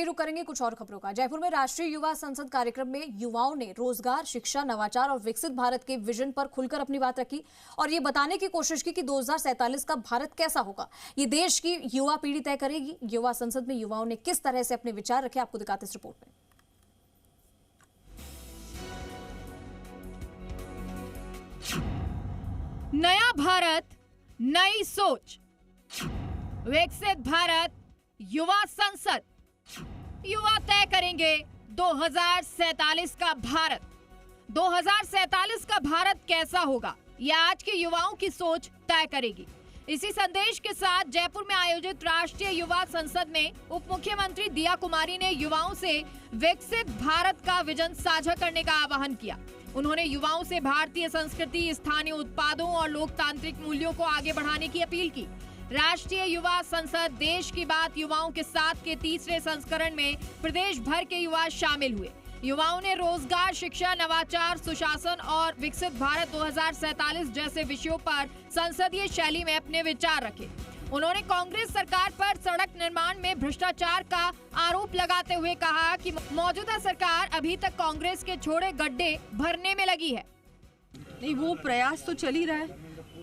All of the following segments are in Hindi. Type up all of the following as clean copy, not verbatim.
रुक करेंगे कुछ और खबरों का। जयपुर में राष्ट्रीय युवा संसद कार्यक्रम में युवाओं ने रोजगार, शिक्षा, नवाचार और विकसित भारत के विजन पर खुलकर अपनी बात रखी और ये बताने की कोशिश की कि 2047 का भारत कैसा होगा, ये देश की युवा पीढ़ी तय करेगी। युवा संसद में युवाओं ने किस तरह से अपने विचार रखे, आपको दिखाते इस रिपोर्ट में। नया भारत, नई सोच, विकसित भारत, युवा संसद। युवा तय करेंगे 2047 का भारत। 2047 का भारत कैसा होगा, यह आज के युवाओं की सोच तय करेगी। इसी संदेश के साथ जयपुर में आयोजित राष्ट्रीय युवा संसद में उप मुख्यमंत्री दिया कुमारी ने युवाओं से विकसित भारत का विजन साझा करने का आह्वान किया। उन्होंने युवाओं से भारतीय संस्कृति, स्थानीय उत्पादों और लोकतांत्रिक मूल्यों को आगे बढ़ाने की अपील की। राष्ट्रीय युवा संसद देश की बात युवाओं के साथ के तीसरे संस्करण में प्रदेश भर के युवा शामिल हुए। युवाओं ने रोजगार, शिक्षा, नवाचार, सुशासन और विकसित भारत 2047 जैसे विषयों पर संसदीय शैली में अपने विचार रखे। उन्होंने कांग्रेस सरकार पर सड़क निर्माण में भ्रष्टाचार का आरोप लगाते हुए कहा कि मौजूदा सरकार अभी तक कांग्रेस के छोड़े गड्ढे भरने में लगी है। नहीं, वो प्रयास तो चल ही रहा है,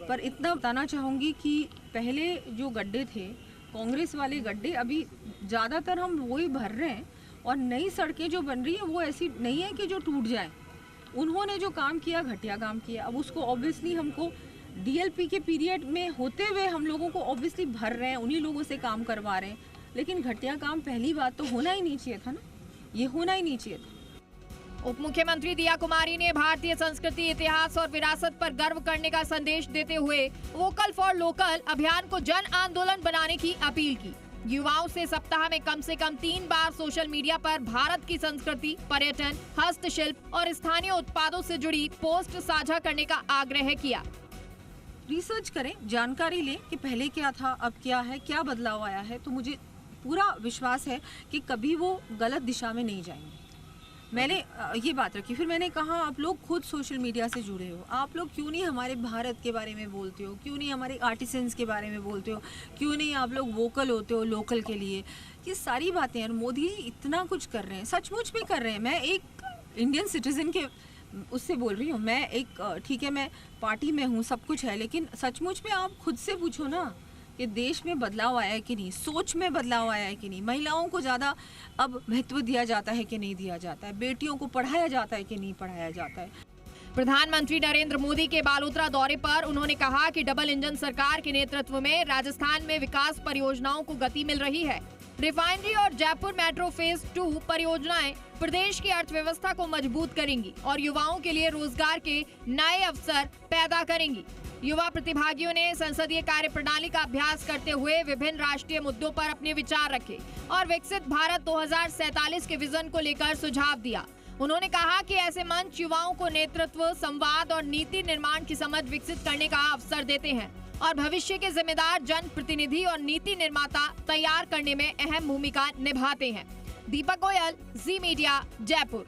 पर इतना बताना चाहूँगी कि पहले जो गड्ढे थे, कांग्रेस वाले गड्ढे, अभी ज़्यादातर हम वही भर रहे हैं और नई सड़कें जो बन रही हैं वो ऐसी नहीं है कि जो टूट जाए। उन्होंने जो काम किया, घटिया काम किया। अब उसको ऑब्वियसली हमको डीएलपी के पीरियड में होते हुए हम लोगों को ऑब्वियसली भर रहे हैं, उन्हीं लोगों से काम करवा रहे हैं, लेकिन घटिया काम पहली बात तो होना ही नहीं चाहिए था ना, ये होना ही नहीं चाहिए था। उप मुख्यमंत्री दिया कुमारी ने भारतीय संस्कृति, इतिहास और विरासत पर गर्व करने का संदेश देते हुए वोकल फॉर लोकल अभियान को जन आंदोलन बनाने की अपील की। युवाओं से सप्ताह में कम से कम 3 बार सोशल मीडिया पर भारत की संस्कृति, पर्यटन, हस्तशिल्प और स्थानीय उत्पादों से जुड़ी पोस्ट साझा करने का आग्रह किया। रिसर्च करें, जानकारी लें कि पहले क्या था, अब क्या है, क्या बदलाव आया है, तो मुझे पूरा विश्वास है कि कभी वो गलत दिशा में नहीं जाएंगे। मैंने ये बात रखी। फिर मैंने कहा, आप लोग खुद सोशल मीडिया से जुड़े हो, आप लोग क्यों नहीं हमारे भारत के बारे में बोलते हो, क्यों नहीं हमारे आर्टिसंस के बारे में बोलते हो, क्यों नहीं आप लोग वोकल होते हो लोकल के लिए। ये सारी बातें यार, मोदी जी इतना कुछ कर रहे हैं, सचमुच भी कर रहे हैं। मैं एक इंडियन सिटीजन के उससे बोल रही हूँ, मैं एक ठीक है, मैं पार्टी में हूँ, सब कुछ है, लेकिन सचमुच में आप खुद से पूछो ना कि देश में बदलाव आया है कि नहीं, सोच में बदलाव आया है कि नहीं, महिलाओं को ज़्यादा अब महत्व दिया जाता है कि नहीं दिया जाता है, बेटियों को पढ़ाया जाता है कि नहीं पढ़ाया जाता है। प्रधानमंत्री नरेंद्र मोदी के बालोतरा दौरे पर उन्होंने कहा कि डबल इंजन सरकार के नेतृत्व में राजस्थान में विकास परियोजनाओं को गति मिल रही है। रिफाइनरी और जयपुर मेट्रो फेज 2 परियोजनाएं प्रदेश की अर्थव्यवस्था को मजबूत करेंगी और युवाओं के लिए रोजगार के नए अवसर पैदा करेंगी। युवा प्रतिभागियों ने संसदीय कार्य प्रणाली का अभ्यास करते हुए विभिन्न राष्ट्रीय मुद्दों पर अपने विचार रखे और विकसित भारत 2047 के विजन को लेकर सुझाव दिया। उन्होंने कहा कि ऐसे मंच युवाओं को नेतृत्व, संवाद और नीति निर्माण की समझ विकसित करने का अवसर देते हैं और भविष्य के जिम्मेदार जन प्रतिनिधि और नीति निर्माता तैयार करने में अहम भूमिका निभाते हैं। दीपक गोयल, जी मीडिया, जयपुर।